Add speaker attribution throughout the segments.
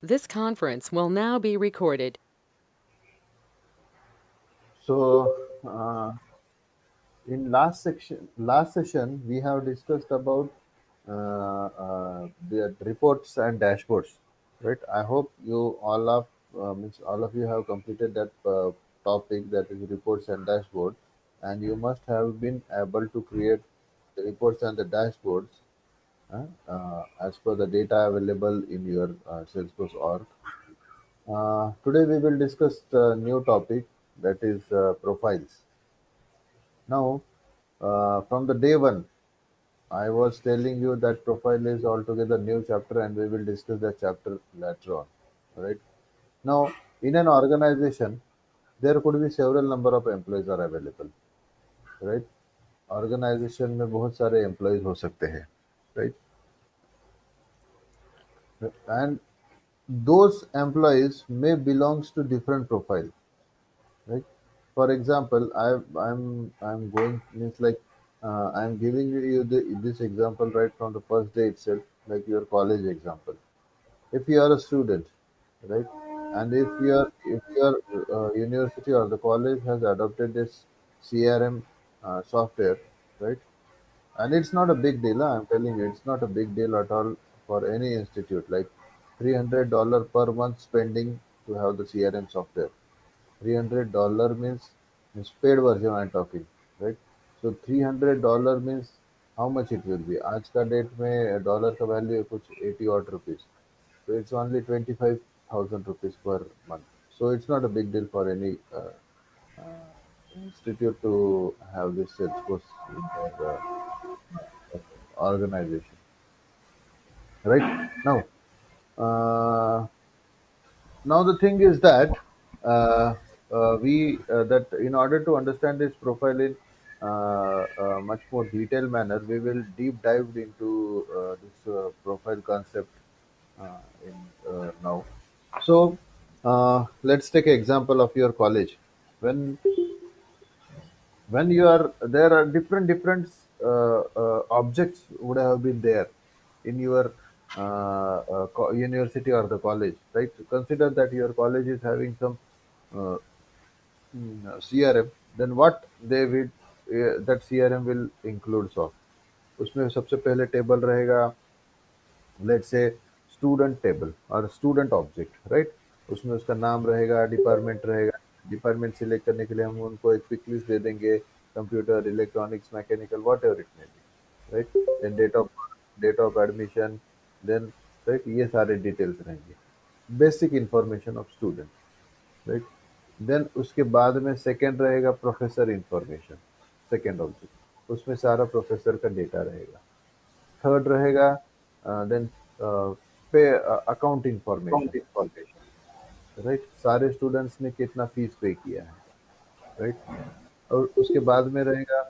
Speaker 1: This conference will now be recorded.
Speaker 2: So, in last session, we have discussed about the reports and dashboards, right? I hope you all of means all of you have completed that topic, that is reports and dashboard, and you must have been able to create the reports and the dashboards as per the data available in your Salesforce org. Today we will discuss the new topic, that is profiles. Now, from the day one, I was telling you that profile is altogether new chapter, and we will discuss that chapter later on. Right now, in an organization, there could be several number of employees are available. Right, organization में बहुत सारे employees हो सकते हैं. Right, and those employees may belongs to different profile. Right, for example, I'm going means like I'm giving you this example right from the first day itself, like your college example. If you are a student, right, and if your university or the college has adopted this CRM software, right, and it's not a big deal. I'm telling you, it's not a big deal at all for any institute. Like $300 per month spending to have the CRM software. $300 means paid version I'm talking, right? So $300 means how much it will be? आज का date में dollar का value है कुछ 80 odd rupees. So it's only 25,000 rupees per month. So it's not a big deal for any institute to have this Salesforce in their organization. Right now, uh, now the thing is that we that in order to understand this profile in much more detailed manner, we will deep dive into this profile concept in now. So let's take an example of your college. When when you are there are different objects would have been there in your university or the college, right? Consider that your college is having some uh, CRM. Then what they will that CRM will include of उसमें सबसे पहले table रहेगा, let's say student table और student object, right? उसमें उसका नाम रहेगा, department रहेगा. डिपार्टमेंट सिलेक्ट करने के लिए हम उनको एक पिक लिस्ट दे देंगे, computer, electronics, mechanical, whatever it may be, right? Then date of admission, then right, ये सारे डिटेल्स रहेंगे, basic information of student, right? Then उसके बाद में सेकेंड रहेगा प्रोफेसर इंफॉर्मेशन, सेकेंड ऑब्जेक्ट, उसमें सारा प्रोफेसर का डेटा रहेगा. थर्ड रहेगा देन पे अकाउंट इंफॉर्मेशन, राइट? सारे स्टूडेंट्स ने कितना फीस पे किया है, राइट? और उसके बाद में रहेगा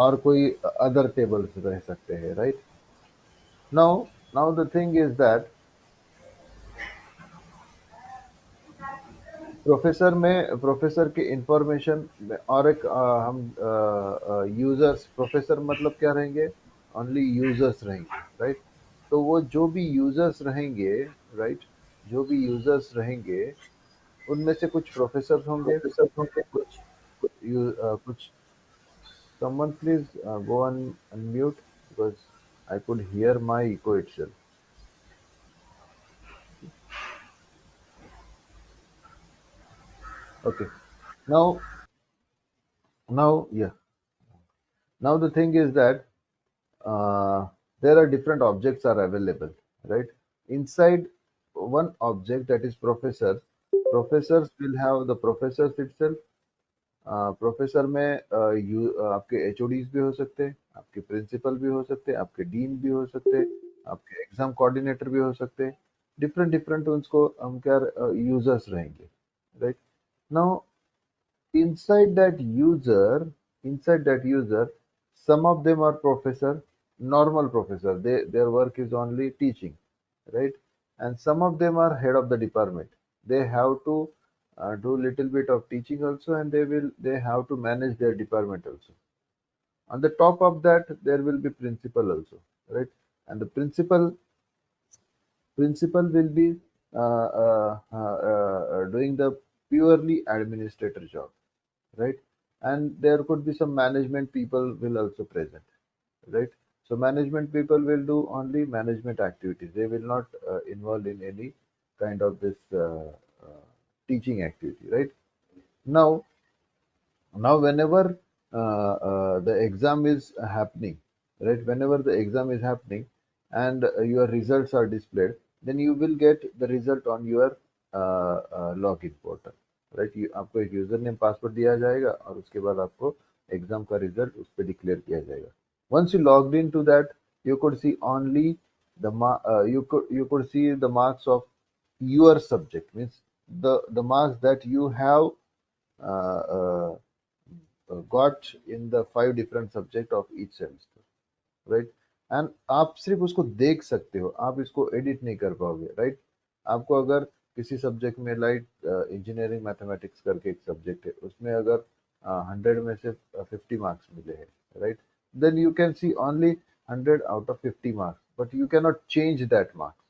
Speaker 2: और कोई अदर टेबल्स रह सकते हैं, right? Now the thing is that professor के इंफॉर्मेशन और एक हम यूजर्स, प्रोफेसर मतलब क्या रहेंगे? ओनली यूजर्स रहेंगे, राइट? तो वो जो भी यूजर्स रहेंगे, राइट, जो भी यूजर्स रहेंगे उनमें से कुछ प्रोफेसर होंगे, कुछ कुछ someone please go on unmute because I could hear my echo itself. Okay, now yeah, now the thing is that there are different objects are available, right? Inside one object, that is professors, professors will have the professors itself. Professor में आपके HODs भी हो सकते हैं, आपके principal भी हो सकते हैं, आपके डीन भी हो सकते हैं, आपके एग्जाम कोऑर्डिनेटर भी हो सकते हैं. डिफरेंट डिफरेंट उनको हम क्या यूजर्स रहेंगे, right? Now inside that user inside that user, some of them are professor, normal professor, their work is only teaching, right? And some of them are head of the department. They have to do little bit of teaching also, and they have to manage their department also. On the top of that there will be principal also, right? And the principal Principal will be doing the purely administrator job, right? And there could be some management people will also present, right? So management people will do only management activities. They will not involve in any kind of this teaching activity, right? Now, now whenever the exam is happening, right? Whenever the exam is happening and your results are displayed, then you will get the result on your login portal, right? आपको एक user name password दिया जाएगा और उसके बाद आपको exam का result उस पर डिक्लेयर किया जाएगा. Once you logged into that, you could see only you could see the marks of your subject, means the marks that you have uh, uh, got in the 5 different subject of each semester, right? And आप सिर्फ उसको देख सकते हो, आप इसको edit नहीं कर पाओगे, राइट? आपको अगर किसी सब्जेक्ट में लाइक इंजीनियरिंग मैथमेटिक्स करके एक सब्जेक्ट है, उसमें अगर 100 में से 50 मार्क्स मिले हैं, right, then you can see only 100 out of 50 marks, but you can not change that marks,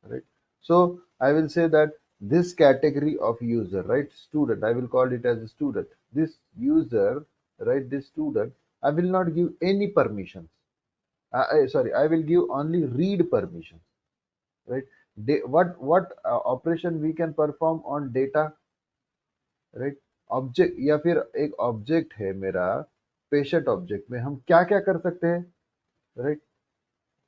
Speaker 2: right? So I will say that this category of user, right, student, I will call it as a student. This user, right, this student, I will not give any permissions. Sorry, I will give only read permissions, right? What operation we can perform on data, right? Object या फिर एक object है मेरा, patient object में हम क्या क्या कर सकते हैं, राइट?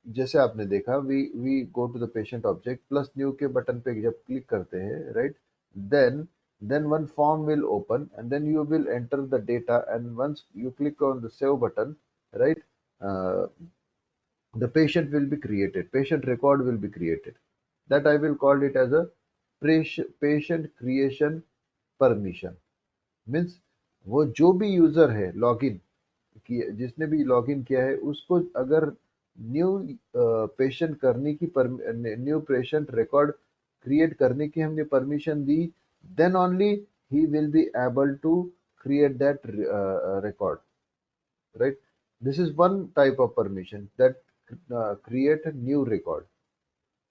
Speaker 2: जैसे आपने देखा, we go to the patient object, plus new के बटन पे जब क्लिक करते हैं, right, then then one form will open and then you will enter the data, and once you click on the save button, right, uh, the patient will be created, patient record will be created. That I will call it as a patient creation permission. Means वो जो भी user है login किया, जिसने भी login किया है, उसको अगर न्यू पेशेंट करने की न्यू पेशेंट रिकॉर्ड क्रिएट करने की हमने परमिशन दी, देन ओनली ही will be able to create that record, right? This is one type of permission that create a new record.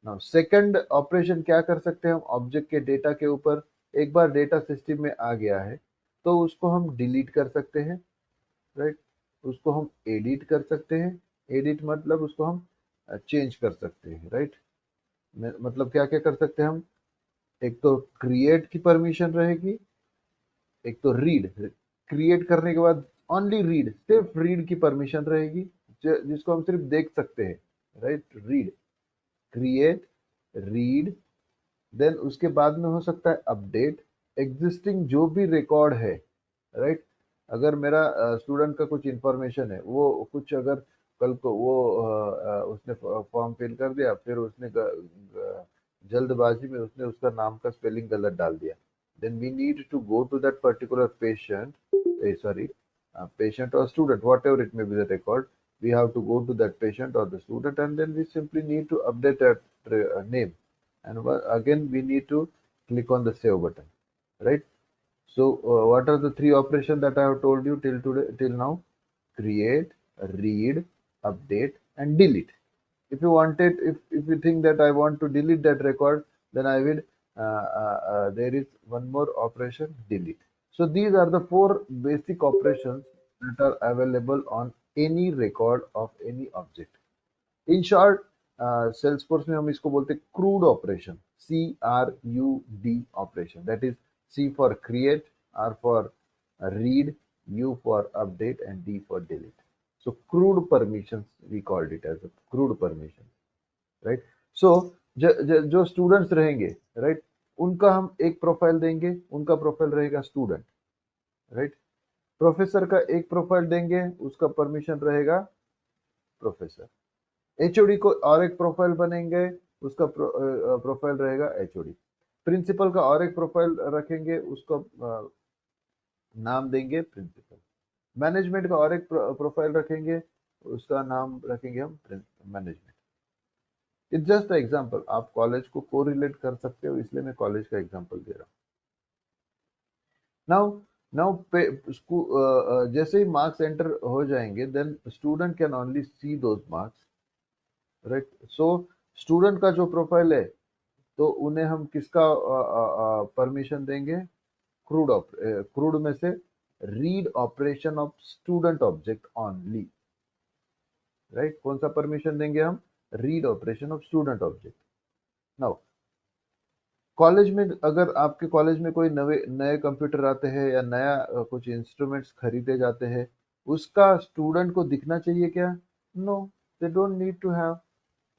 Speaker 2: Now second operation क्या कर सकते हैं हम ऑब्जेक्ट के डेटा के ऊपर? एक बार डेटा सिस्टम में आ गया है तो उसको हम डिलीट कर सकते हैं, राइट? उसको हम एडिट कर सकते हैं. एडिट मतलब उसको हम चेंज कर सकते हैं, राइट? मतलब क्या क्या कर सकते हैं हम? एक तो क्रिएट की परमिशन रहेगी, एक तो रीड, क्रिएट करने के बाद ओनली रीड, सिर्फ रीड की परमिशन रहेगी, जिसको हम सिर्फ देख सकते हैं, right? Read, create, read. Then उसके बाद में हो सकता है अपडेट एग्जिस्टिंग जो भी रिकॉर्ड है, राइट? अगर मेरा स्टूडेंट का कुछ इंफॉर्मेशन है, वो कुछ अगर कल को वो उसने फॉर्म फिल कर दिया, फिर उसने जल्दबाजी में उसने उसका नाम का स्पेलिंग गलत डाल दिया, then we need to go to that particular patient, sorry, patient or student, whatever it may be the record, we have to go to that patient or the student, and then we simply need to update that name, and again we need to click on the save button, right? So what are the 3 operations that I have told you till today, till now? Create, read, update, and delete. If you want it, if you think that I want to delete that record, then I will there is one more operation, delete. So these are the 4 basic operations that are available on any record of any object. In short Salesforce में हम इसको बोलते हैं crude operation, CRUD operation. That is C for create, R for read, U for update and D for delete. So crude permissions, we called it as a crude permission, right? So जो students रहेंगे, right, उनका हम एक profile देंगे, उनका profile रहेगा student, right? Professor का एक प्रोफाइल देंगे, उसका परमिशन रहेगा प्रोफेसर. एचओडी को और एक प्रोफाइल बनेंगे, उसका प्रोफाइल रहेगा एचओडी. प्रिंसिपल का और एक प्रोफाइल रखेंगे, उसको नाम देंगे प्रिंसिपल. मैनेजमेंट का और एक प्रोफाइल रखेंगे, उसका नाम रखेंगे हम मैनेजमेंट. It's just example. आप कॉलेज को कोरिलेट कर सकते हो, इसलिए मैं कॉलेज का एग्जांपल दे रहा हूँ. नाउ नाउ जैसे ही मार्क्स एंटर हो जाएंगे, then student can only see those marks, right? So student का जो प्रोफाइल है, तो उन्हें हम किसका परमिशन देंगे? क्रूड में से read operation of student object only, right? कौन सा परमिशन देंगे हम? Read operation of student object. Now college में, अगर आपके कॉलेज में कोई नए नए कंप्यूटर आते हैं या नया कुछ इंस्ट्रूमेंट्स खरीदे जाते हैं, उसका स्टूडेंट को दिखना चाहिए क्या? No, they don't need to have.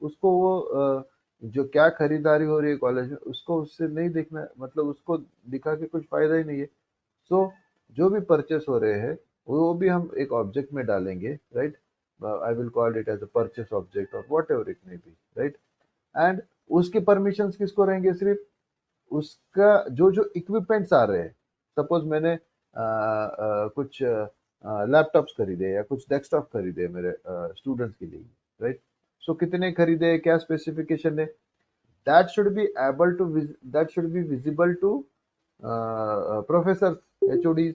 Speaker 2: उसको वो जो क्या खरीदारी हो रही है कॉलेज में, उसको उससे नहीं देखना, मतलब उसको दिखा के कुछ फायदा ही नहीं है। सो जो भी परचेस हो रहे हैं, वो भी हम एक ऑब्जेक्ट में डालेंगे, right? I will call it as a purchase object और whatever it may be, right? And उसके परमिशंस किसको रहेंगे? सिर्फ उसका जो जो इक्विपमेंट्स आ रहे हैं। सपोज मैंने कुछ लैपटॉप्स खरीदे या कुछ डेस्कटॉप खरीदे मेरे स्टूडेंट्स के लिए, राइट? सो कितने खरीदे, क्या स्पेसिफिकेशन है, that should be able to that should be visible to professor, HOD,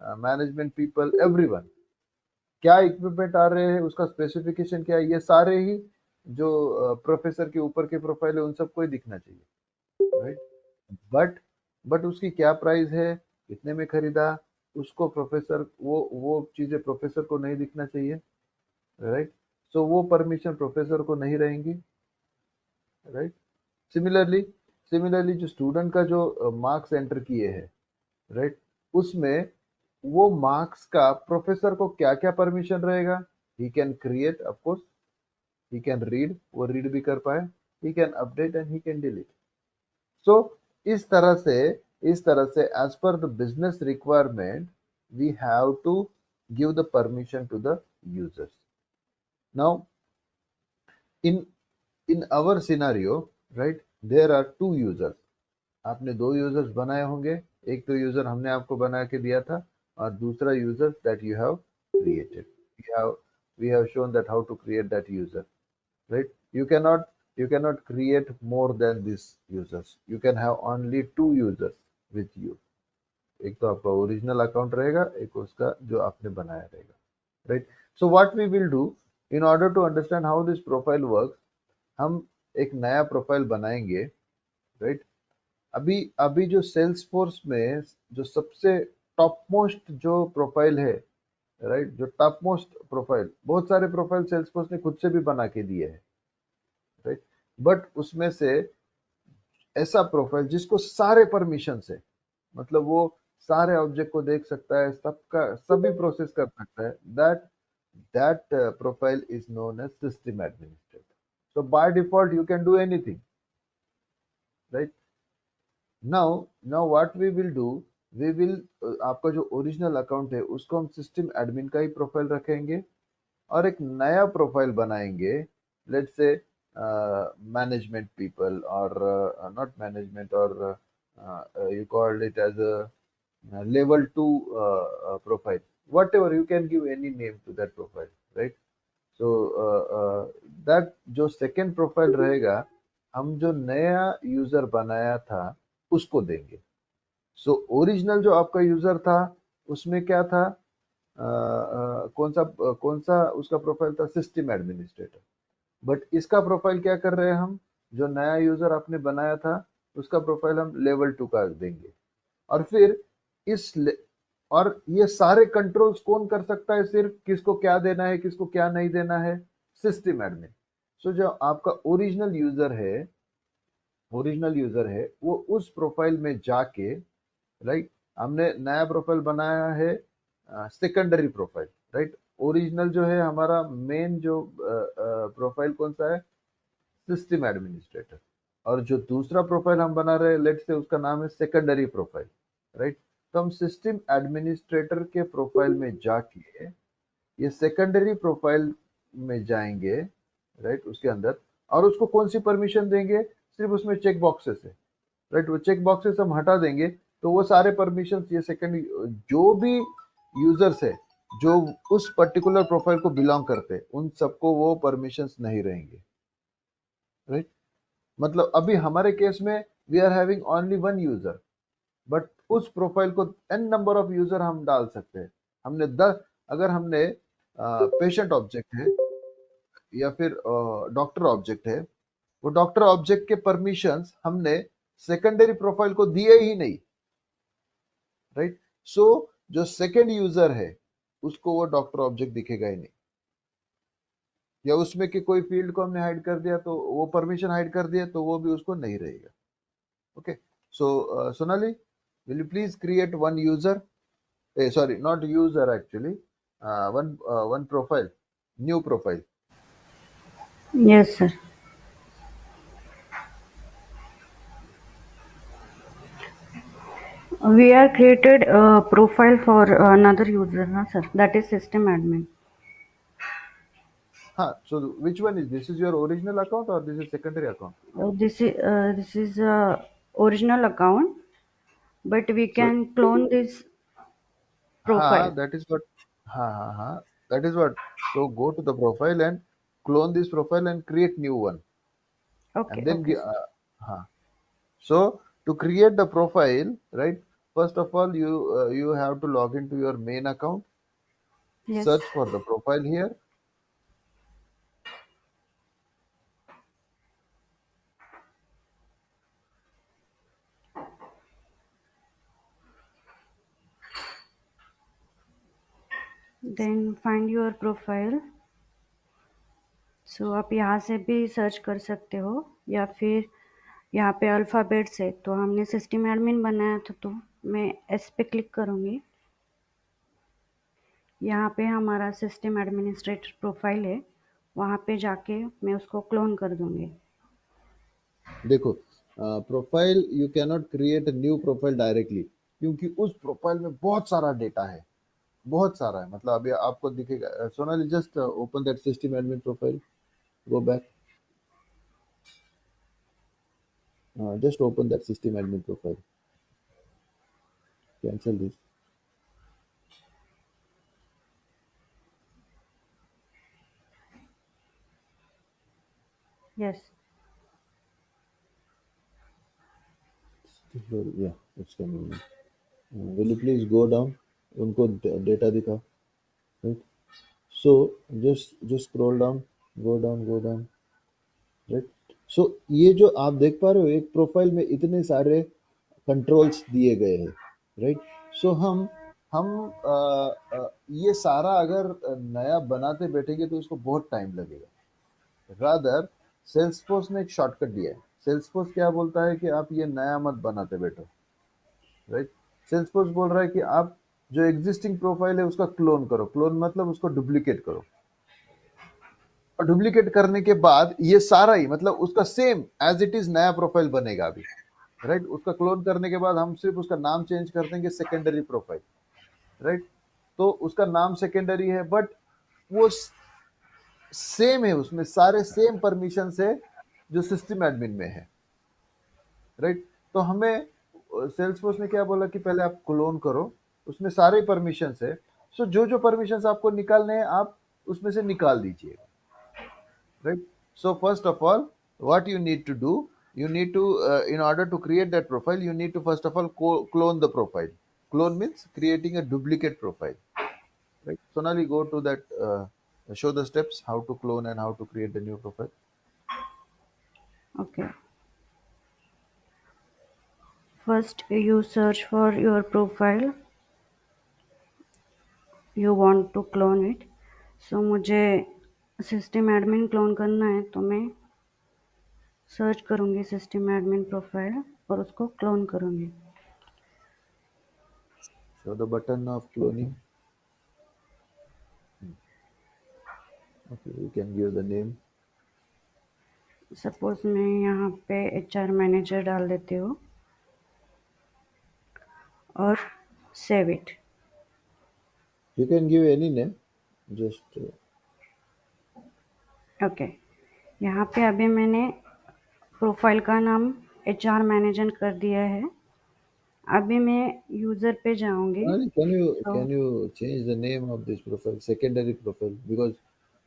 Speaker 2: management people, everyone. क्या इक्विपमेंट आ रहे हैं, उसका स्पेसिफिकेशन क्या है, ये सारे ही जो प्रोफेसर के ऊपर के प्रोफाइल है उन सबको ही दिखना चाहिए, राइट? बट बट उसकी क्या प्राइस है, कितने में खरीदा, उसको प्रोफेसर, वो चीजें प्रोफेसर को नहीं दिखना चाहिए, राइट? सो वो परमिशन प्रोफेसर को नहीं रहेंगी, राइट? सिमिलरली सिमिलरली जो स्टूडेंट का जो मार्क्स एंटर किए हैं, राइट, उसमें वो मार्क्स का प्रोफेसर को क्या क्या परमिशन रहेगा? He can create, of course, he can read, वो रीड भी कर पाए, he can update and he can delete. So इस तरह से as per the business requirement, we have to give the permission to the users. Now in in our scenario, right, there are two users. आपने दो users बनाए होंगे, एक तो user हमने आपको बना के दिया था, और दूसरा user that you have created. We have shown that how to create that user, right? You cannot create more than these users. You can have only two users with you. एक तो आपका ओरिजिनल अकाउंट रहेगा, एक उसका जो आपने बनाया रहेगा, right? So what we will do, in order to understand how this profile work, हम एक नया प्रोफाइल बनाएंगे, राइट? अभी अभी जो सेल्स फोर्स में जो सबसे टॉप मोस्ट जो प्रोफाइल है, राइट, जो टॉप मोस्ट प्रोफाइल, बहुत सारे प्रोफाइल सेल्स फोर्स ने खुद से भी बना के दिए हैं, राइट? बट उसमें से ऐसा प्रोफाइल जिसको सारे परमिशन है, मतलब वो सारे ऑब्जेक्ट को देख सकता है, सबका सभी प्रोसेस कर सकता है, that profile is known as system administrator. So by default you can do anything, right? Now what we will do, we will, आपका जो ओरिजिनल अकाउंट है उसको हम सिस्टम एडमिन का ही प्रोफाइल रखेंगे, और एक नया प्रोफाइल बनाएंगे, लेट्स से मैनेजमेंट पीपल, और नॉट मैनेजमेंट, और you called it as a level 2 profile, whatever, you can give any name to that profile, right? So that जो second profile रहेगा, हम जो नया यूजर बनाया था उसको देंगे। सो ओरिजिनल जो आपका यूजर था, उसमें क्या था, कौन सा उसका प्रोफाइल था? System administrator. बट इसका प्रोफाइल क्या कर रहे हैं हम? जो नया यूजर आपने बनाया था उसका प्रोफाइल हम लेवल 2 का देंगे। और फिर इस ले- और ये सारे कंट्रोल्स कौन कर सकता है? सिर्फ किसको क्या देना है, किसको क्या नहीं देना है? System admin. सो जो आपका ओरिजिनल यूजर है वो उस प्रोफाइल में जाके, राइट, हमने नया प्रोफाइल बनाया है सेकेंडरी प्रोफाइल, राइट? ओरिजिनल जो है हमारा मेन जो प्रोफाइल कौन सा है? System administrator. और जो दूसरा प्रोफाइल हम बना रहे हैं, लेट से उसका नाम है सेकेंडरी प्रोफाइल, राइट? तो हम सिस्टम एडमिनिस्ट्रेटर के प्रोफाइल में जाके ये सेकेंडरी प्रोफाइल में जाएंगे, राइट, उसके अंदर, और उसको कौन सी परमिशन देंगे? सिर्फ उसमें चेक बॉक्सेस है, राइट? वो चेक बॉक्सेस हम हटा देंगे, तो वो सारे परमिशन, ये सेकेंड जो भी यूजर्स है जो उस पर्टिकुलर प्रोफाइल को बिलोंग करते हैं, उन सबको वो परमिशंस नहीं रहेंगे, राइट? मतलब अभी हमारे केस में we are having only one user, but उस प्रोफाइल को एन नंबर ऑफ यूजर हम डाल सकते हैं। हमने 10, अगर हमने पेशेंट ऑब्जेक्ट है या फिर डॉक्टर ऑब्जेक्ट है, वो डॉक्टर ऑब्जेक्ट के परमिशंस हमने सेकेंडरी प्रोफाइल को दिए ही नहीं, राइट। सो जो सेकेंड यूजर है उसको वो डॉक्टर ऑब्जेक्ट दिखेगा ही नहीं, या उसमें के कोई फील्ड को हमने हाइड कर दिया तो वो परमिशन हाइड कर दिया तो वो भी उसको नहीं रहेगा। Okay, so Sonali, will you please create one user, sorry, not user actually, one profile, new profile.
Speaker 3: Yes, sir. We are created a profile for another user, na, sir. That is system admin.
Speaker 2: So which one is this? Is your original account or this is secondary account?
Speaker 3: This is a original account, but we
Speaker 2: So
Speaker 3: can clone this profile.
Speaker 2: that is what, that is what. So go to the profile and clone this profile and create new one,
Speaker 3: Okay,
Speaker 2: and then
Speaker 3: okay, sir.
Speaker 2: so to create the profile, right? First of all, you have to log into your main account,
Speaker 3: Yes.
Speaker 2: search for the profile here.
Speaker 3: Then find your profile. So आप यहाँ से भी search कर सकते हो, या फिर यहाँ पे अल्फ़ाबेट से, तो हमने सिस्टम एडमिन बनाया था तो मैं एस पे क्लिक करूँगी। यहाँ पे हमारा सिस्टम एडमिनिस्ट्रेटर प्रोफाइल है, वहाँ पे जाके मैं उसको क्लोन कर दूँगी।
Speaker 2: देखो, profile you can not create a new profile directly, क्योंकि उस प्रोफाइल में बहुत सारा डेटा है, बहुत सारा है। मतलब अभी आपको दिखेगा, Sonali just open that system admin profile, go back, just open that system admin profile, cancel this.
Speaker 3: Yes.
Speaker 2: Yeah, it's coming now. Will you please go down, उनको डेटा दिखा, right? So just scroll down, go down, right? So ये जो आप देख पा रहे हो, एक प्रोफाइल में इतने सारे कंट्रोल्स दिए गए हैं, राइट। सो हम ये सारा अगर नया बनाते बैठेंगे तो इसको बहुत टाइम लगेगा। रादर सेल्सफोर्स ने एक शॉर्टकट दिया है। सेल्सफोर्स क्या बोलता है कि आप ये नया मत बनाते बैठो, राइट। सेल्सफोर्स बोल रहा है कि आप जो एग्जिस्टिंग प्रोफाइल है उसका क्लोन करो। क्लोन मतलब उसको डुप्लीकेट करो, और डुप्लीकेट करने के बाद ये सारा ही मतलब उसका सेम एज इट इज नया प्रोफाइल बनेगा अभी, राइट। उसका क्लोन करने के बाद हम सिर्फ उसका नाम चेंज कर देंगे सेकेंडरी प्रोफाइल, राइट। तो उसका नाम सेकेंडरी है, बट वो सेम है, उसमें सारे सेम परमिशन है जो सिस्टम एडमिन में है, राइट। तो हमें सेल्सफोर्स ने क्या बोला कि पहले आप क्लोन करो, उसमें सारे परमिशन है। सो जो जो परमिशन आपको निकालने हैं आप उसमें से निकाल दीजिए, right? So first of all, what you need to do, you need to in order to create that profile, you need to first of all clone the profile. Clone means creating a duplicate profile, right? Sonali, go to that, show the steps how to clone and how to create the new profile.
Speaker 3: Okay. First, you search for your profile. You want to clone it. So मुझे system admin clone करना है, तो मैं search करूँगी system admin profile और उसको clone करूँगी।
Speaker 2: Show the button of cloning. Okay, you can give the name.
Speaker 3: Suppose मैं यहाँ पे HR मैनेजर डाल देती हूँ और save it.
Speaker 2: You can give any name, just
Speaker 3: okay, यहाँ पे अभी मैंने प्रोफाइल का नाम HR मैनेजर कर दिया है। अभी मैं यूज़र पे जाऊँगी।
Speaker 2: Sonali,
Speaker 3: तो
Speaker 2: can you change the name of this profile, secondary profile, because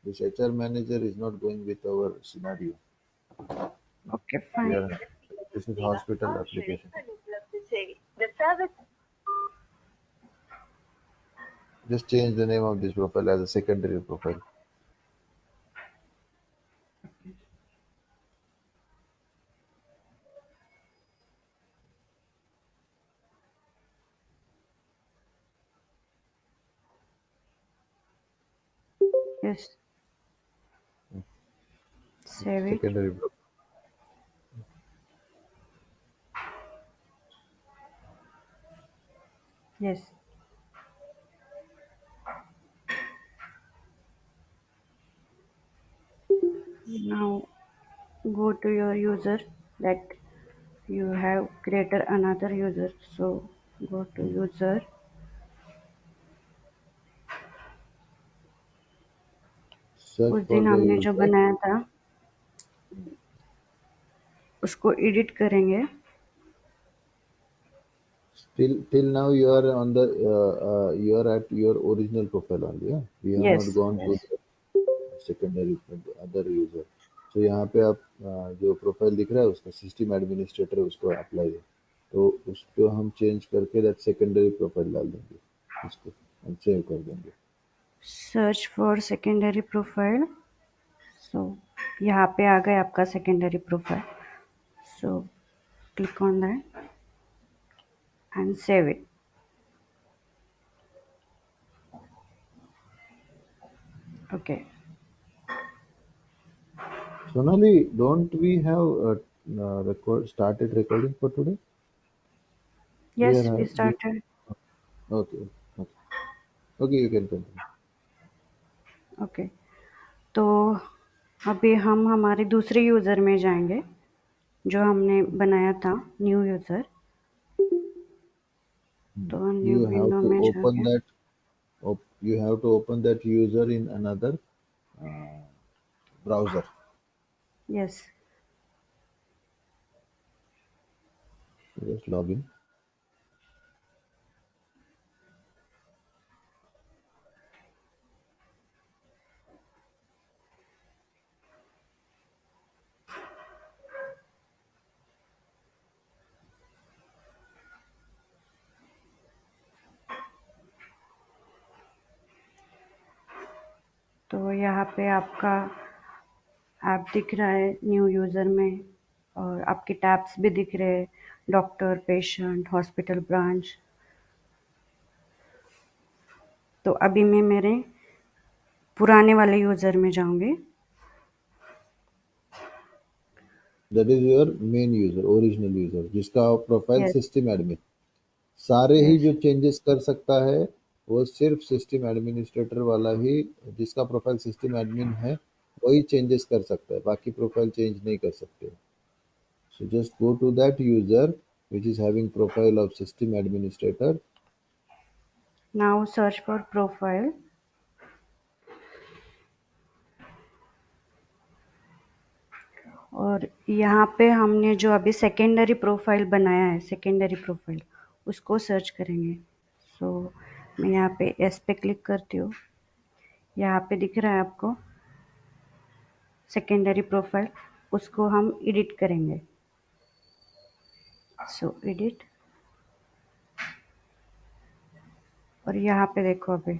Speaker 2: this HR manager is not going with our scenario.
Speaker 3: Okay,
Speaker 2: We
Speaker 3: fine.
Speaker 2: are, this is hospital application. Just change the name of this profile as a secondary profile.
Speaker 3: Yes. Save it.
Speaker 2: secondary profile.
Speaker 3: Yes. Now go to your user, like you have created another user. So go to user,
Speaker 2: Search
Speaker 3: उस
Speaker 2: for
Speaker 3: दिन
Speaker 2: the
Speaker 3: हमने जो
Speaker 2: user.
Speaker 3: बनाया था उसको edit करेंगे.
Speaker 2: Till now you are on the you are at your original profile only. Yeah, we have not
Speaker 3: Yes.
Speaker 2: gone to
Speaker 3: Yes.
Speaker 2: the secondary other user. So यहाँ पे आप जो प्रोफाइल दिख रहा है उसका सिस्टम एडमिनिस्ट्रेटर उसको अप्लाई है, तो उसको हम चेंज करके दैट सेकेंडरी प्रोफाइल डाल देंगे, इसको हम सेव कर देंगे.
Speaker 3: Search for secondary profile. So यहाँ पे आ गया आपका secondary profile. So click on that and save it. Okay.
Speaker 2: Sonali, don't we have started recording for today? We
Speaker 3: yes
Speaker 2: are
Speaker 3: we
Speaker 2: we
Speaker 3: स्टार्टेड.
Speaker 2: okay, okay, okay, you can continue.
Speaker 3: Okay. तो अभी हम हमारे दूसरे यूज़र में जाएंगे जो हमने बनाया था, न्यू यूज़र. तो new
Speaker 2: You have
Speaker 3: window
Speaker 2: to
Speaker 3: में
Speaker 2: open
Speaker 3: जाके
Speaker 2: that you have to open that user in another uh, browser.
Speaker 3: Yes.
Speaker 2: Just log in.
Speaker 3: तो यहाँ पे आपका ऐप दिख रहा है न्यू यूज़र में, और आपके टैब्स भी दिख रहे हैं, डॉक्टर, पेशेंट, हॉस्पिटल ब्रांच. तो अभी मैं मेरे पुराने वाले यूज़र में जाऊंगी.
Speaker 2: That is your main user, original user, जिसका प्रोफाइल
Speaker 3: यस.
Speaker 2: System admin. सारे ही
Speaker 3: यस.
Speaker 2: जो चेंजेस कर सकता है वो सिर्फ सिस्टम एडमिनिस्ट्रेटर वाला ही, जिसका प्रोफाइल सिस्टम एडमिन है वही चेंजेस कर सकता है, बाकी प्रोफाइल चेंज नहीं कर सकते. So just go to that user which is having profile of system administrator.
Speaker 3: Now search for profile. और यहाँ पे हमने जो अभी सेकेंडरी प्रोफाइल बनाया है, सेकेंडरी प्रोफाइल, उसको सर्च करेंगे. सो मैं यहाँ पे एस पे क्लिक करती हूँ. यहाँ पे दिख रहा है आपको सेकेंडरी प्रोफाइल, उसको हम एडिट करेंगे. सो एडिट. और यहाँ पे देखो अभी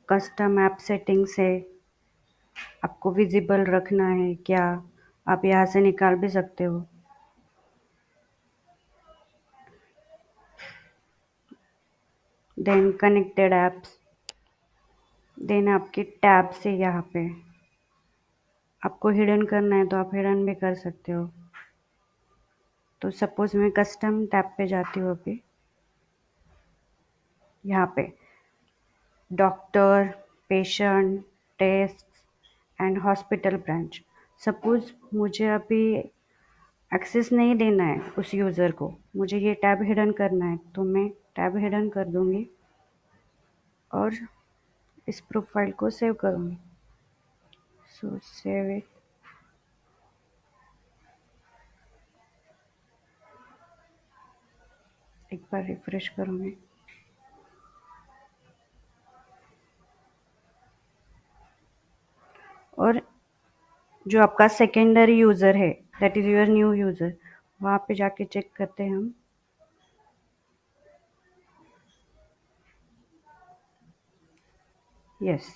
Speaker 3: कस्टम ऐप सेटिंग्स है, आपको विजिबल रखना है क्या, आप यहाँ से निकाल भी सकते हो. Then connected apps. देन आपके टैब से यहाँ पे आपको हिडन करना है तो आप हिडन भी कर सकते हो. तो सपोज मैं कस्टम टैब पे जाती हूँ अभी. यहाँ पे doctor, patient, test and hospital branch. Suppose मुझे अभी एक्सेस नहीं देना है उस यूज़र को, मुझे ये टैब हिडन करना है, तो मैं टैब हिडन कर दूंगी और इस प्रोफाइल को सेव करूंगी. सो सेव इट. एक बार रिफ्रेश करूंगी. और जो आपका सेकेंडरी यूज़र है, that is your new user, वहाँ पे जाके चेक करते हैं हम. यस.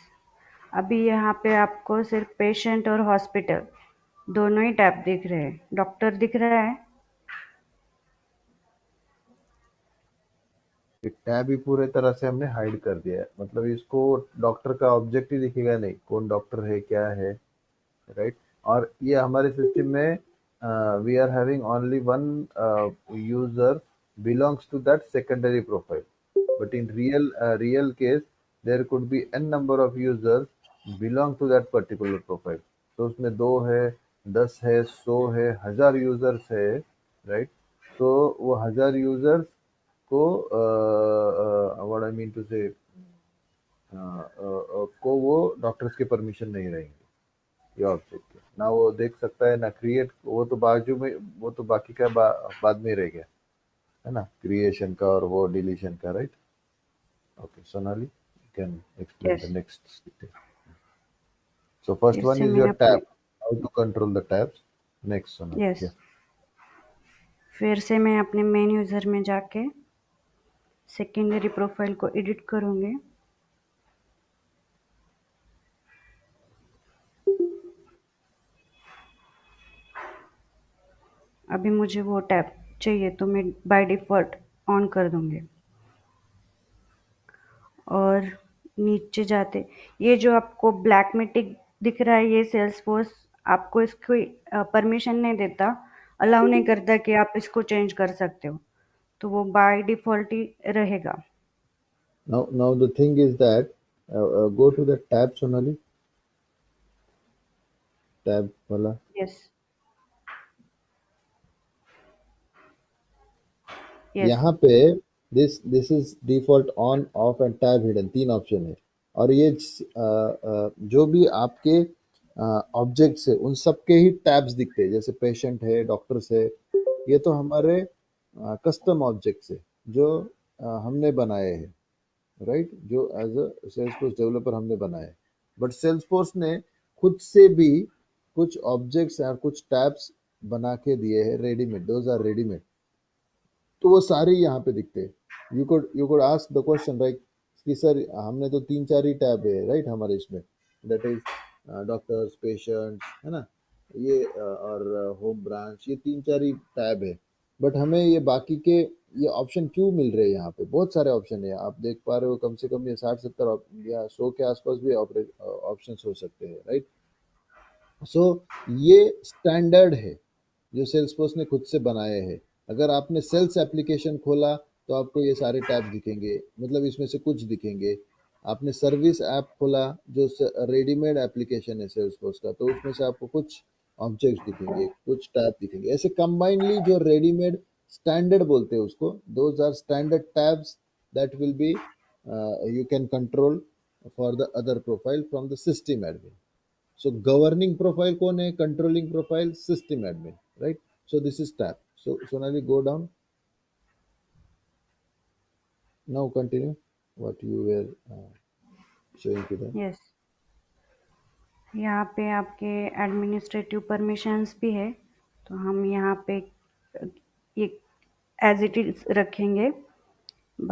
Speaker 3: अभी यहाँ पे आपको सिर्फ पेशेंट और हॉस्पिटल दोनों ही टैब दिख रहे हैं. डॉक्टर दिख रहा है.
Speaker 2: ये टैब ही पूरे तरह से हमने हाइड कर दिया है, मतलब इसको डॉक्टर का ऑब्जेक्ट ही दिखेगा नहीं, कौन डॉक्टर है क्या है, राइट। और ये हमारे सिस्टम में we are having only one user belongs to that secondary profile, but in real case there could be n number of users belong to that particular profile। तो उसमें 2 है, 10 है, 100 है, 1000 यूजर्स है, राइट। तो वो 1000 यूजर्स को व्हाट आई मीन टू से को वो डॉक्टर्स के परमिशन नहीं रहेंगे ये ऑब्जेक्ट के, ना वो देख सकता है ना क्रिएट, वो तो बाजू में, वो तो बाकी का बाद में रह गया है ना, क्रिएशन का और वो डिलीशन का, right. Okay Sonali, you can explain the
Speaker 3: yes,
Speaker 2: next detail. So first
Speaker 3: फिर
Speaker 2: one
Speaker 3: से
Speaker 2: is
Speaker 3: मैं
Speaker 2: your
Speaker 3: अपने
Speaker 2: tab, how to control the tabs, next Sonali,
Speaker 3: yes
Speaker 2: yeah।
Speaker 3: फिर से मैं अपने मेन यूज़र में जाके सेकेंडरी प्रोफाइल को एडिट करूँगी। अभी मुझे वो टैब चाहिए तो मैं बाय डिफ़ॉल्ट ऑन कर दूँगी। और नीचे जाते ये जो आपको ब्लैक में टिक दिख रहा है, ये सेल्सफोर्स आपको इसकी परमिशन नहीं देता, अलाउ नहीं करता कि आप इसको चेंज कर सकते हो, तो वो बाय डिफ़ॉल्ट ही रहेगा।
Speaker 2: Now the thing is that go to the tab Sonali, tab वाला,
Speaker 3: यस, यस,
Speaker 2: यहाँ पे this is default on off and tab hidden, 3 option है। और ये जो भी आपके ऑब्जेक्ट्स है उन सब के ही टैब्स दिखते हैं, जैसे पेशेंट है, डॉक्टर्स है, ये तो हमारे कस्टम ऑब्जेक्ट्स है जो हमने बनाए हैं, राइट, जो एज अ सेल्सफोर्स डेवलपर हमने बनाए। बट सेल्सफोर्स ने खुद से भी कुछ ऑब्जेक्ट्स और कुछ टैब्स बना के दिए हैं रेडीमेड, दोज आर रेडीमेड। तो वो सारे यहाँ पे दिखते हैं। You could ask the question right कि सर हमने तो 3 4 ही टैब है राइट हमारे इसमें, दैट इज डॉक्टर्स, पेशेंट्स, है ना, ये और होम ब्रांच, ये 3 4 ही टैब है। बट हमें ये बाकी के ये ऑप्शन क्यों मिल रहे हैं? यहाँ पे बहुत सारे ऑप्शन है, आप देख पा रहे हो, कम से कम ये 60 70 या 100 के आसपास भी ऑप्शन हो सकते हैं, राइट। सो ये स्टैंडर्ड है जो सेल्सफोर्स ने खुद से बनाए हैं। अगर आपने सेल्स एप्लीकेशन खोला तो आपको ये सारे टैब दिखेंगे, मतलब इसमें से कुछ दिखेंगे। आपने सर्विस ऐप खोला जो रेडीमेड एप्लीकेशन है सेल्सफोर्स का, तो उसमें से आपको कुछ ऑब्जेक्ट्स दिखेंगे, कुछ टैब दिखेंगे। ऐसे कंबाइनली जो रेडीमेड स्टैंडर्ड बोलते हैं उसको, those are standard tabs that will be you can control for the other profile from the system admin. So governing profile कौन है? Controlling profile system admin, right? So this is tab. So Sonali, go down. Now continue what you were showing to them.
Speaker 3: Yes, यहाँ पे आपके administrative permissions भी है, तो हम यहाँ पे ये एज इट इज रखेंगे।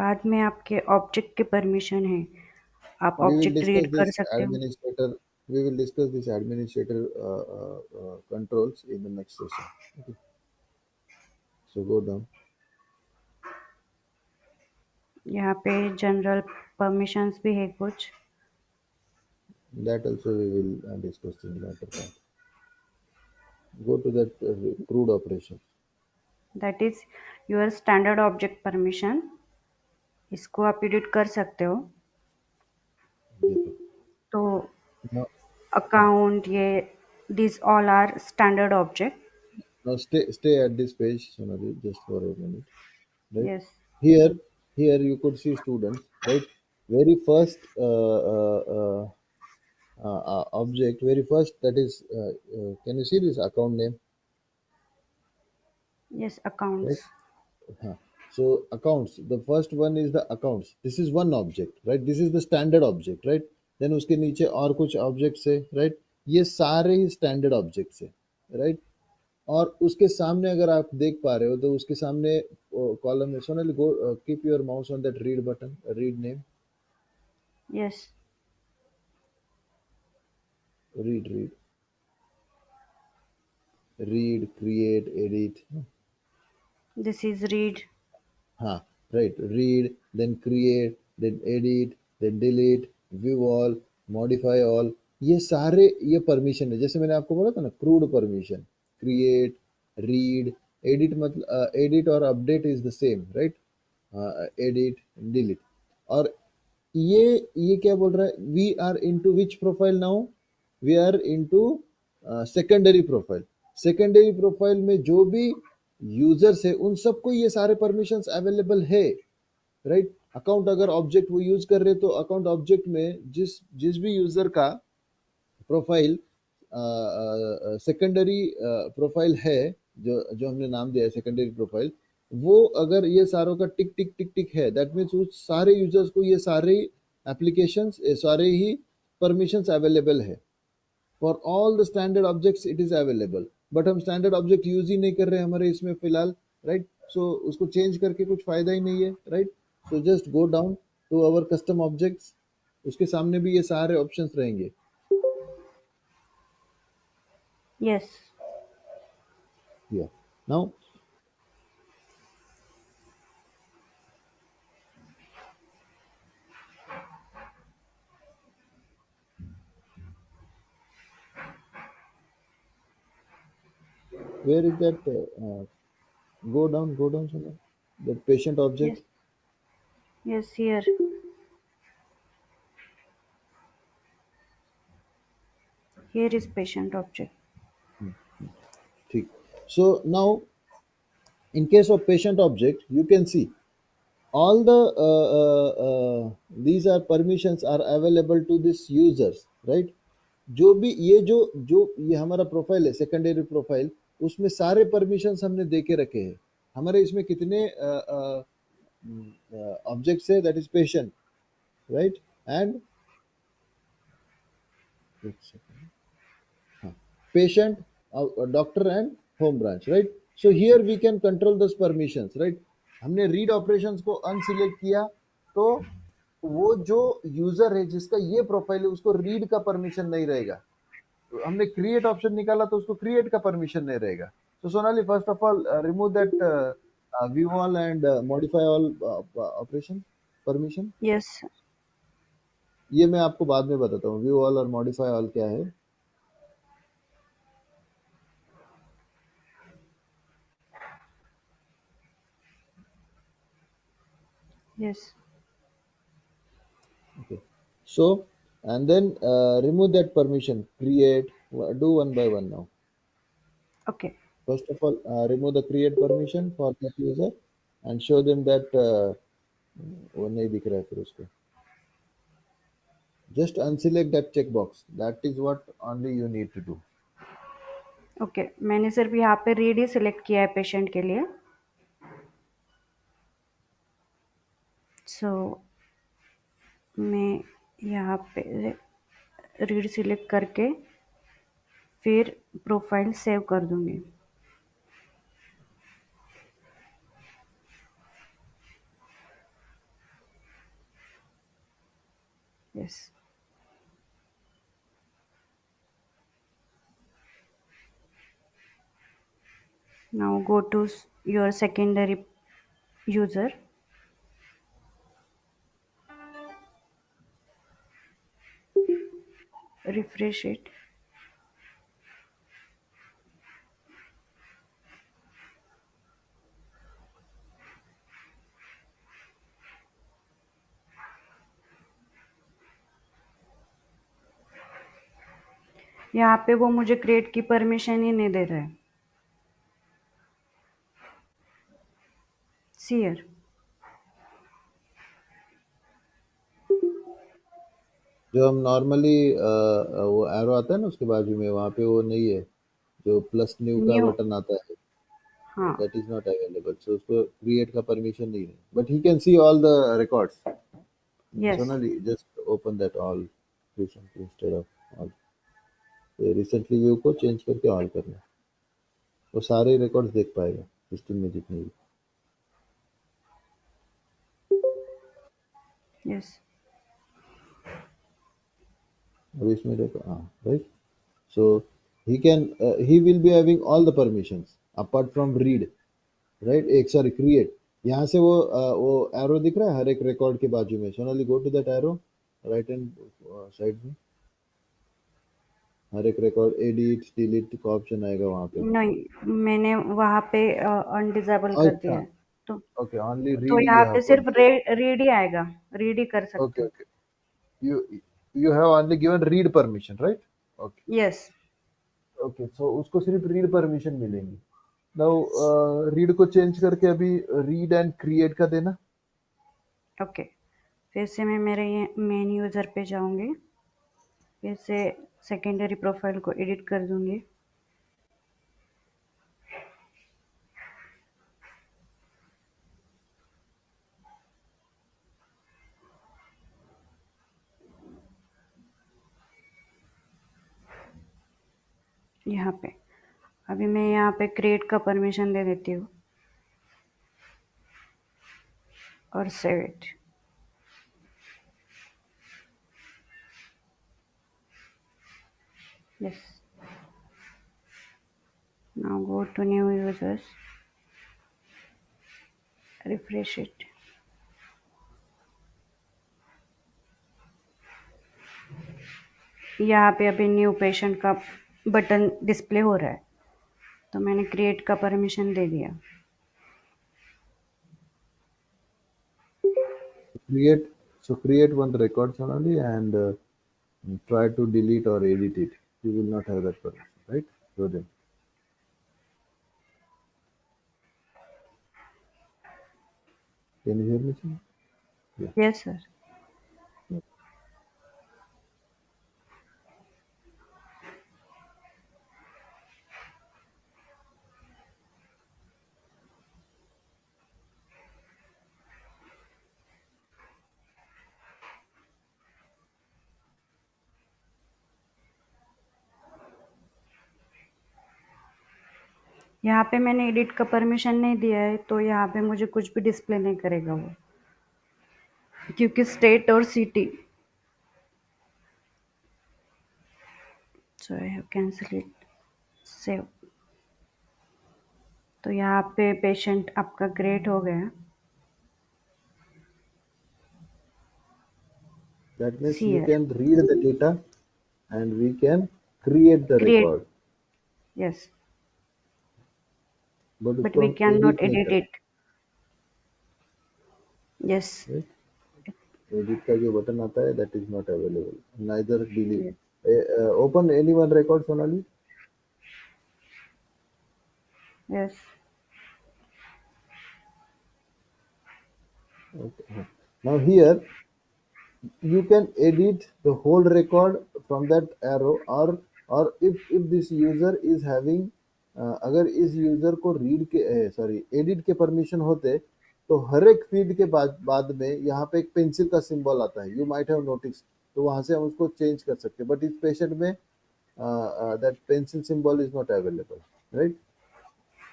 Speaker 3: बाद में आपके ऑब्जेक्ट के परमिशन है, आप
Speaker 2: We will
Speaker 3: object
Speaker 2: discuss
Speaker 3: read कर
Speaker 2: this
Speaker 3: सकते हो।
Speaker 2: administrator. We will discuss this administrator controls in the next session. Okay. So go down.
Speaker 3: यहाँ पे जनरल परमिशंस भी है कुछ।
Speaker 2: That also we will discuss in the later part. Go to that crude operation.
Speaker 3: That is your standard object permission, इसको आप edit कर सकते हो।
Speaker 2: देखो
Speaker 3: तो
Speaker 2: now,
Speaker 3: अकाउंट ये this all are standard object.
Speaker 2: now stay at this page Sonali just for a minute, right?
Speaker 3: Yes,
Speaker 2: Here you could see students, right? Very first object, very first, that is can you see this account name,
Speaker 3: yes,
Speaker 2: right?
Speaker 3: Accounts.
Speaker 2: Huh. So accounts, the first one is the accounts, this is one object, right? This is the standard object, right? Then उसके नीचे और कुछ objects है, right? ये सारे ही standard objects है, right? और उसके सामने अगर आप देख पा रहे हो तो उसके सामने कॉलम में, Sonali go keep your mouse on that read button, read name,
Speaker 3: yes,
Speaker 2: read, read, create, edit,
Speaker 3: this is read.
Speaker 2: हाँ, right? Read, then create, then edit, then delete, view all, modify all, ये सारे ये permission है। जैसे मैंने आपको बोला था ना, crude permission, create, read, edit, मतलब एडिट और update is the same, right? Edit, delete. और ये क्या बोल रहा है, we are into which profile now, we are into secondary profile. Secondary profile में जो भी यूजर्स है उन सबको ये सारे परमिशंस अवेलेबल है, राइट? अकाउंट अगर ऑब्जेक्ट वो यूज कर रहे तो अकाउंट ऑब्जेक्ट में जिस जिस भी यूजर का प्रोफाइल सेकेंडरी प्रोफाइल है, जो जो हमने नाम दिया है सेकेंडरी प्रोफाइल, वो अगर ये सारों का टिक टिक टिक टिक है, दैट मीन्स उस सारे यूजर्स को ये सारे एप्लीकेशंस, सारे ही परमिशंस अवेलेबल है। For all the standard objects it is available, but हम स्टैंडर्ड ऑब्जेक्ट यूज ही नहीं कर रहे हमारे इसमें फिलहाल, राइट? सो उसको चेंज करके कुछ फायदा ही नहीं है, right? So just go down to our custom objects, उसके सामने भी ये सारे ऑप्शंस रहेंगे।
Speaker 3: Yes.
Speaker 2: Yeah. Now, where is that? Go down somewhere. The patient object.
Speaker 3: Yes. Yes, here. Here is patient object.
Speaker 2: ठीक. So now, in case of patient object, you can see all the these are permissions are available to this users, right? जो भी ये जो जो ये हमारा profile है secondary profile, उसमें सारे परमिशंस हमने दे के रखे हैं। हमारे इसमें कितने ऑब्जेक्ट्स है, that is patient, right? And patient, doctor and home branch, right? So here we can control those permissions, right? हमने read operations को unselect किया तो वो जो यूजर है जिसका ये प्रोफाइल है उसको रीड का परमिशन नहीं रहेगा। तो हमने क्रिएट ऑप्शन निकाला तो उसको क्रिएट का परमिशन नहीं रहेगा। तो Sonali, first of all remove that view all and modify all operation permission.
Speaker 3: Yes.
Speaker 2: ये मैं आपको बाद में बताता हूँ व्यू ऑल और मॉडिफाई ऑल क्या है।
Speaker 3: Yes.
Speaker 2: Okay. So, and then remove that permission, create, do one by one now.
Speaker 3: Okay.
Speaker 2: First of all, remove the create permission for that user and show them that वो नहीं दिख रहा है फिर उसको। Just unselect that checkbox. That is what only you need to do.
Speaker 3: Okay. मैंने सिर्फ यहाँ पे रीड ही सिलेक्ट किया है पेशेंट के लिए। So मैं यहाँ पे रीड सिलेक्ट करके फिर प्रोफाइल सेव कर दूंगी। Yes. Now go to your secondary user. Refresh it. यहाँ पे वो मुझे क्रिएट की परमिशन ही नहीं दे रहा है। See here.
Speaker 2: जो हम नॉर्मली वो एरो आता है ना उसके बाजू में, वहाँ पे वो नहीं है, जो प्लस न्यू का
Speaker 3: New.
Speaker 2: बटन आता है,
Speaker 3: हाँ.
Speaker 2: that is not available. So उसको create का permission नहीं है, but he can see all the records.
Speaker 3: Yes.
Speaker 2: Sonali, just open that all recently instead of all. Recently view को चेंज करके ऑल करना, वो सारे रिकॉर्ड्स देख पाएगा सिस्टम में जितने भी।
Speaker 3: Yes.
Speaker 2: अब इसमें देखो, हाँ, right? So he can he will be having all the permissions apart from read, right? एक सॉरी create, यहाँ से वो एरो दिख रहा है हर एक रिकॉर्ड के बाजू में। Sonali, go to that arrow, right hand side में, हर एक रिकॉर्ड एडिट डिलीट का ऑप्शन आएगा वहाँ पे।
Speaker 3: नहीं, मैंने वहाँ पे अनडिसेबल कर दिया
Speaker 2: अच्छा,
Speaker 3: है। तो
Speaker 2: ओके, ओनली
Speaker 3: तो
Speaker 2: रीड
Speaker 3: यहाँ
Speaker 2: यू हैव
Speaker 3: पे सिर्फ
Speaker 2: परमिशन।
Speaker 3: रीड ही आएगा, रीड ही कर सकते
Speaker 2: ओके,
Speaker 3: हो।
Speaker 2: Okay, you have only given read permission, right? Okay,
Speaker 3: yes.
Speaker 2: Okay, so उसको सिर्फ रीड परमिशन मिलेंगी। नाउ रीड को चेंज करके अभी रीड एंड क्रिएट का देना।
Speaker 3: ओके, फिर से मैं मेरे ये मेन यूज़र पे जाऊँगी, फिर से सेकेंडरी प्रोफाइल को एडिट कर दूँगी। यहाँ पे अभी मैं यहाँ पे क्रिएट का परमिशन दे देती हूँ और save it. Yes, now go to new users, refresh it. यहाँ पे अभी न्यू पेशेंट का बटन डिस्प्ले हो रहा है, तो मैंने क्रिएट का परमिशन दे दिया।
Speaker 2: Create, so create one record, Sonali, and try to delete or edit it. You will not have that permission, right? So then, can you hear me, sir? Yeah.
Speaker 3: Yes sir. यहाँ पे मैंने edit का permission नहीं दिया है, तो यहाँ पे मुझे कुछ भी डिस्प्ले नहीं करेगा वो, क्योंकि स्टेट और city. So I have cancel it, save. तो यहाँ पे पेशेंट आपका क्रिएट हो गया।
Speaker 2: That means
Speaker 3: see
Speaker 2: you
Speaker 3: here,
Speaker 2: can read the data and we can create the
Speaker 3: create.
Speaker 2: record,
Speaker 3: yes,
Speaker 2: but
Speaker 3: but
Speaker 2: उसको
Speaker 3: वी
Speaker 2: हम
Speaker 3: कैन नॉट
Speaker 2: edit नहीं
Speaker 3: edit
Speaker 2: कर
Speaker 3: इट। यस।
Speaker 2: सकते, right? Edit का जो button आता है, that is not available. Neither delete. Open any one record, Sonali.
Speaker 3: Yes.
Speaker 2: Okay. Now here you can edit the whole record from that arrow, or if this user is having अगर इस user को read के sorry edit के permission होते तो हर एक field के बाद बाद में यहाँ पे एक पेंसिल का सिंबल आता है, यू माइट हैव नोटिस, तो वहां से हम उसको चेंज कर सकते हैं, बट इस पेशेंट में that pencil symbol is not available, right?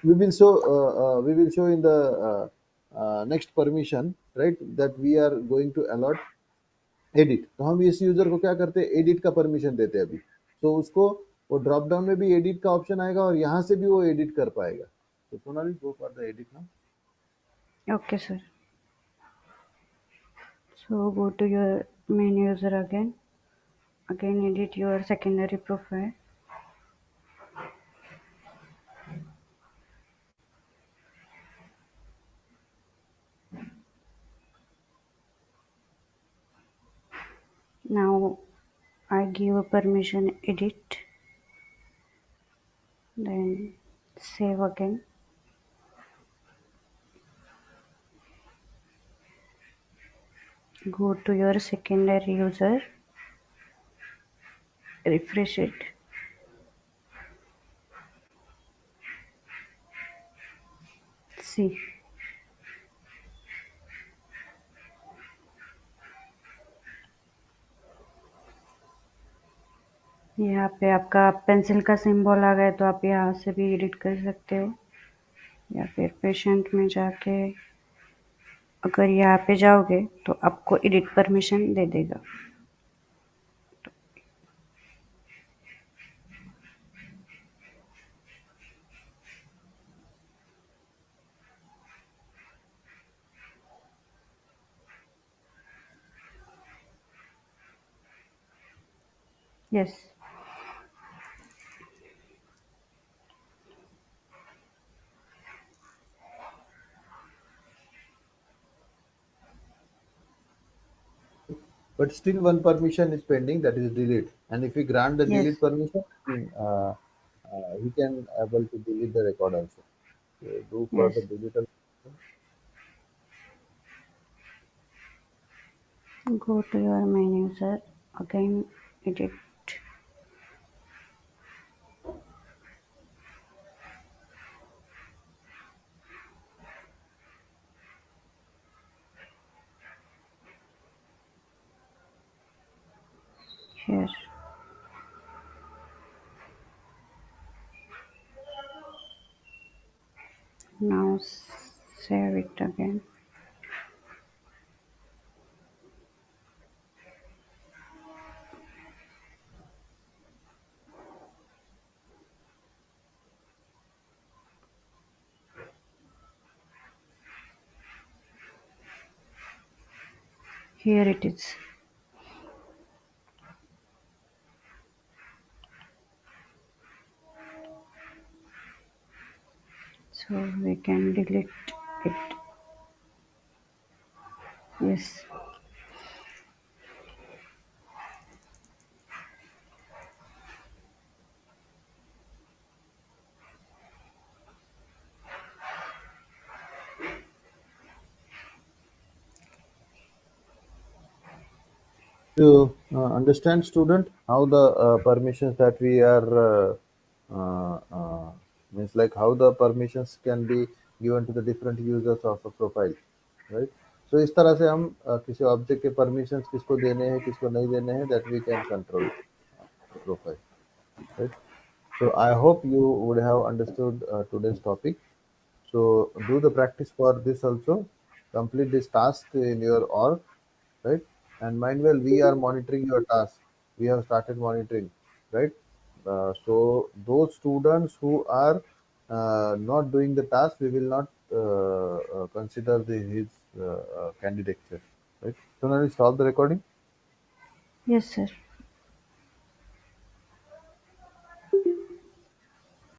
Speaker 2: We will show in the next permission, right, that we are going to allot edit. तो हम इस यूजर को क्या करते हैं, एडिट का परमिशन देते हैं अभी, तो उसको वो ड्रॉप डाउन में भी एडिट का ऑप्शन आएगा और यहाँ से भी वो एडिट कर पाएगा। तो Sonali, go for the edit now.
Speaker 3: Okay sir, so go to your main user again, edit your secondary profile. Now I give a permission edit, then save again. Go to your secondary user, refresh it. See, यहाँ पे आपका pencil का symbol आ गया, तो आप यहाँ से भी एडिट कर सकते हो, या फिर पेशेंट में जाके अगर यहाँ पे जाओगे तो आपको एडिट परमिशन दे देगा। Yes.
Speaker 2: But still one permission is pending, that is delete. And if we grant the
Speaker 3: Yes.
Speaker 2: delete permission, he can able to delete the record also. So do for
Speaker 3: Yes.
Speaker 2: the delete.
Speaker 3: Go to your menu, sir. Again, edit. Here. Now save it again. Here it is. So we can delete it. Yes.
Speaker 2: To understand student how the permissions that we are means like how the permissions can be given to the different users of a profile, right? So इस तरह से हम किसी object के permissions किसको देने हैं किसको नहीं देने हैं, that we can control the profile, right? So I hope you would have understood today's topic. So do the practice for this also. Complete this task in your org, right? And meanwhile, we are monitoring your task. We have started monitoring, right? So those students who are not doing the task, we will not consider his candidature, right? So now we stop the recording.
Speaker 3: Yes, sir.